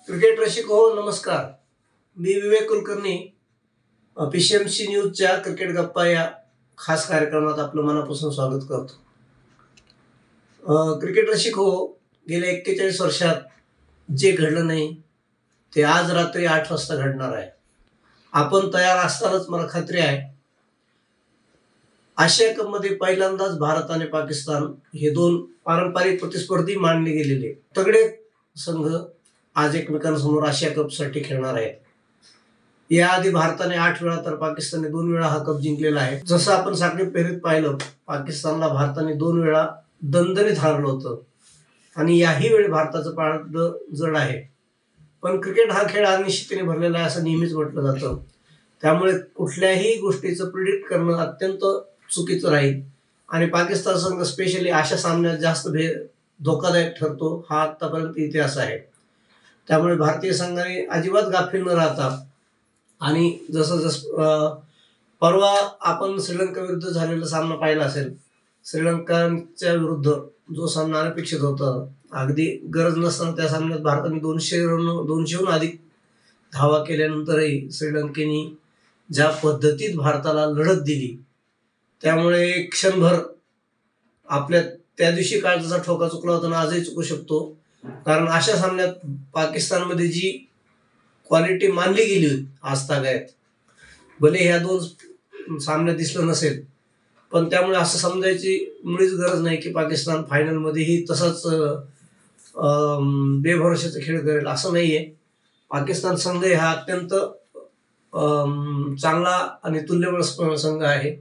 Cricket रसिक हो नमस्कार. मी विवेक कुलकर्णी PCMC न्यूजच्या क्रिकेट गप्पा या खास कार्यक्रमात आपलं मनापासून स्वागत करतो. क्रिकेट रसिक हो, गेल्या 41 वर्षात जे घडलं नाही ते आज रात्री 8 वाजता घडणार आहे. आपण तयार असतानाच मला खात्री आहे. आशिया कपमध्ये पहिल्यांदाच भारत आणि पाकिस्तान हे दोन पारंपरिक प्रतिस्पर्धी मानले गेलेले तगडे संघ आज एकमेकांसमोर आशिया कपसाठी खेळणार आहेत. याआधी भारताने 8 वेळा तर पाकिस्तानने 2 वेळा हा कप जिंकलेला आहे. जसं आपण साखळी फेरीत पाहिलं, पाकिस्तानला भारताने 2 वेळा दणदणीत हारलं होतं आणि याही वेळी भारताचं पारडं जड आहे. पण क्रिकेट हा खेळ अनिश्चिततेने भरलेला आहे असं नेहमीच म्हटलं जातं. त्यामुळे कुठल्याही गोष्टीचं प्रिडिक्ट करणं अत्यंत चुकीचं राहील आणि पाकिस्तान संघ स्पेशली अशा सामन्यात जास्त धोकादायक ठरतो हा आतापर्यंत इतिहास आहे. त्यामुळे भारतीय संघाने अजिबात गाफील न राहता आणि जसं परवा आपण श्रीलंका विरुद्ध झालेला सामना पाहिला असेल. श्रीलंकाच्या विरुद्ध जो सामना अनपेक्षित होता, अगदी गरज नसताना त्या सामन्यात भारताने 200हून अधिक धावा केल्यानंतरही श्रीलंकेने ज्या पद्धतीत भारताला लढत दिली, त्यामुळे क्षणभर आपल्या त्या दिवशी काळजाचा ठोका चुकला होता आणि आजही चुकू शकतो. कारण अशा सामन्यात पाकिस्तानमध्ये जी क्वालिटी मानली गेली होती आजतागायत, भले ह्या 2 सामन्यात दिसलं नसेल, पण त्यामुळे असं समजायची मुळीच गरज नाही की पाकिस्तान फायनलमध्येही तसाच बेभरोशाचा खेळ करेल असं नाहीये. पाकिस्तान संघ हा अत्यंत चांगला आणि तुल्यबळ संघ आहे.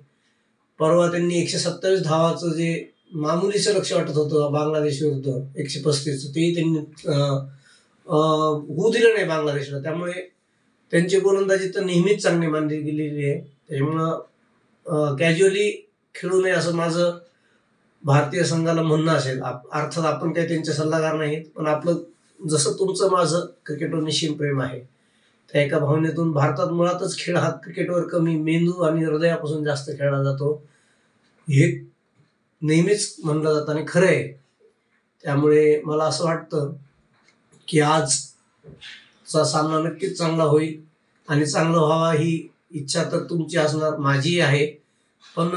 परवा त्यांनी 127 धावाचं जे मामुलीचं लक्ष वाटत होतं बांगलादेश विरुद्ध 135, तेही त्यांनी होऊ दिलं नाही बांगलादेशला. त्यामुळे त्यांची गोलंदाजी तर नेहमीच चांगली मानली गेलेली आहे. त्यामुळं कॅज्युअली खेळू नये असं माझं भारतीय संघाला म्हणणं असेल. अर्थात आपण काही त्यांचे सल्लागार नाहीत, पण आपलं जसं तुमचं माझं क्रिकेटवर निश्चित प्रेम आहे, त्या एका भावनेतून भारतात मुळातच खेळ हा क्रिकेटवर कमी, मेंदू आणि हृदयापासून जास्त खेळला जातो हे नेहमीच म्हणलं जातं आणि खरं आहे. त्यामुळे मला असं वाटतं की आजचा सामना नक्कीच चांगला होईल आणि चांगला व्हावा ही इच्छा तर तुमची असणार, माझीही आहे. पण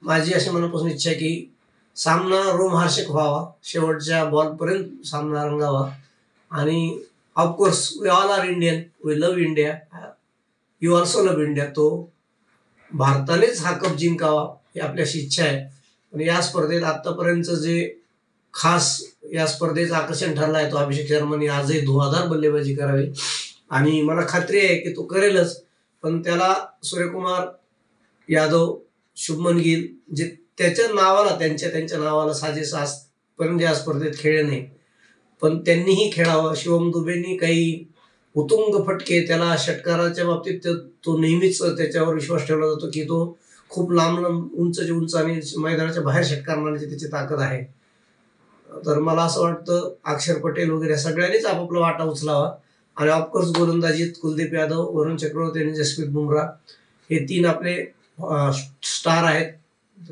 माझी अशी मनापासून इच्छा आहे की सामना रोमहर्षक व्हावा, शेवटच्या बॉलपर्यंत सामना रंगावा. आणि of course we all are Indian, we love India, you also love India. तो भारतानेच हा कप जिंकावा ही आपल्याशी इच्छा आहे. पण या स्पर्धेत आतापर्यंतचं जे खास या स्पर्धेचं आकर्षण ठरलं आहे तो अभिषेक शर्माने आजही धुवाधार बल्लेबाजी करावी आणि मला खात्री आहे की तो करेलच. पण त्याला सूर्यकुमार यादव, शुभमन गिल जे त्याच्या नावाला साजेस आजपर्यंत या स्पर्धेत खेळले नाही, पण त्यांनीही खेळावं. शिवम दुबेनी काही उत्तुंग फटके, त्याला षटकाराच्या बाबतीत तो नेहमीच त्याच्यावर विश्वास ठेवला जातो की तो खूप लांब उंचचे उंच आणि मैदानाच्या बाहेर षटकार मारण्याची त्याची ताकद आहे. तर मला असं वाटतं अक्षर पटेल वगैरे सगळ्यांनीच आपापला वाटा उचलावा. आणि ऑफकोर्स गोलंदाजीत कुलदीप यादव, वरुण चक्रवर्ती आणि जसप्रीत बुमराह हे 3 आपले स्टार आहेत.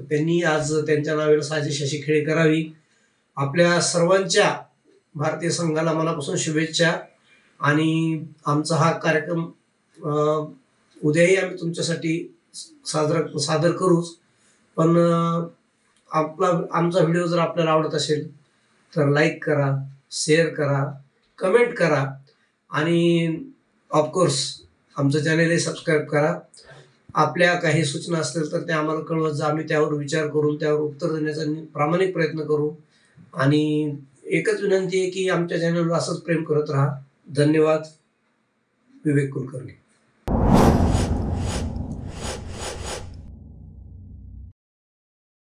त्यांनी आज त्यांच्या नावाला साजेशी अशी खेळी करावी. आपल्या सर्वांच्या भारतीय संघाला मनापासून शुभेच्छा. आणि आमचा हा कार्यक्रम उद्याही आम्ही तुमच्यासाठी सादर करूच. पण आमचा व्हिडिओ जर आपल्याला आवडत असेल तर लाईक करा, शेअर करा, कमेंट करा आणि ऑफकोर्स आमचं चॅनलही सबस्क्राईब करा. आपल्या काही सूचना असतील तर त्या आम्हाला कळवत जा. आम्ही त्यावर विचार करून त्यावर उत्तर देण्याचा प्रामाणिक प्रयत्न करू. आणि एकच विनंती आहे की आमच्या चॅनलवर असंच प्रेम करत राहा. धन्यवाद. विवेक कुलकर्णी.